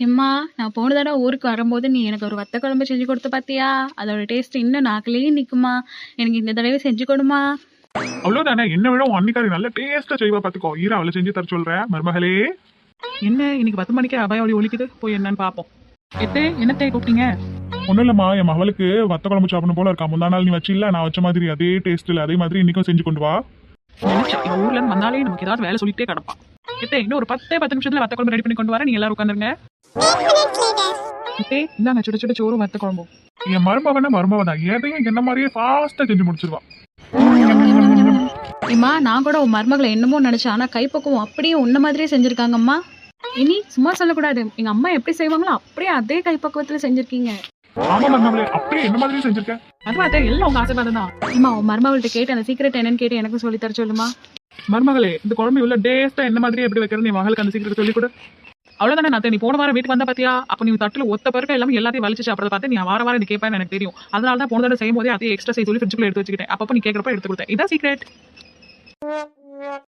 எம்மா, நான் போன தடவை ஊருக்கு வரும்போது நீ எனக்கு ஒரு வத்த குழம்பு செஞ்சு கொடுத்து பாத்தியா? அதோட டேஸ்ட் இன்னும் நாக்குலயே நிக்குமா? எனக்கு இந்த தடவை செஞ்சு கொடுமா. அவ்வளவுதானே. என்ன விட உன் அன்னிக்காரி நல்ல டேஸ்டா செய்வா பாத்துக்கோ. ஈரா அவளை செஞ்சு தர சொல்றேன் மருமகளே. என்ன இன்னைக்கு 10 மணிக்கு அபாயோடி ஒலிக்குது, போய் என்னன்னு பாப்போம். எத்தே என்னத்தை கூப்பிட்டீங்க? ஒண்ணும் இல்லம்மா, என் மகளுக்கு வத்த குழம்பு சாப்பிடணும் போல இருக்கா. முந்தா நாள் நீ வச்சில்ல, நான் வச்ச மாதிரி அதே டேஸ்ட்ல அதே மாதிரி இன்னைக்கும் செஞ்சு கொண்டு வா. நினைச்சேன் இவ ஊர்ல இருந்து வந்தாலே நமக்கு ஏதாவது வேலை சொல்லிட்டே கிடப்பான். எத்தே இன்னும் ஒரு 10 நிமிஷத்துல வத்த குழம்பு ரெடி பண்ணி கொண்டு வர, நீங்க எல்லாரும் உட்காந்துருங்க. எத்தே இந்தாங்க சுட சுட சோறும் வத்த குழம்பும். என் மருமவன் தான் எதையும் என்ன மாதிரியே ஃபாஸ்டா செஞ்சு முடிச்சிருவா. எம்மா, நான் கூட உன் மருமகளை என்னமோ நினைச்சேன். ஆனா கைப்பக்குவம் அப்படியே உன்ன மாதிரியே செஞ்சிருக்காங்கம்மா. இனி சும்மா சொல்லக்கூடாது. எங்க அம்மா எப்படி செய்வாங்களோ அப்படியே அதே கைப்பக்குவத்துல செஞ்சிருக்கீங்க. ஆமா மருமகளே, அப்படியே என்ன மாதிரியே செஞ்சிருக்கேன். அதுவாத்தே எல்லாம் உங்க ஆசீர்வாதம் தான். அம்மா, உன் மருமகள்கிட்ட கேட்டு அந்த சீக்கிரட் என்னன்னு கேட்டு எனக்கு சொல்லி தர சொல்லுமா. மருமகளே, இந்த குழம்பு இவ்வளவு டேஸ்டா என்ன மாதிரி எப்படி வைக்கிறது என் மகளுக்கு அந்த சீக்கிரம் சொல்லி கொடு. அவ்வளவுதானே நாத்தே. நீ போன வாரம் வீட்டுக்கு வந்தா பாத்தியா? அப்ப நீ தட்டுல ஒத்த பருக்க எல்லாமே எல்லாத்தையும் வலிச்சு சாப்பிடறத பார்த்து நீ வாரம் நீ கேட்பேன்னு எனக்கு தெரியும். அதனால தான் போன தடவை செய்யும் போதே அதே எக்ஸ்ட்ரா செய்ய சொல்லி ஃப்ரிட்ஜுக்குள்ள எடுத்து வச்சுக்கிட்டேன். அப்பப்போ நீ கேட்கறப்ப எடுத்து கொடுத்தேன். இதான் சீக்ரெட்.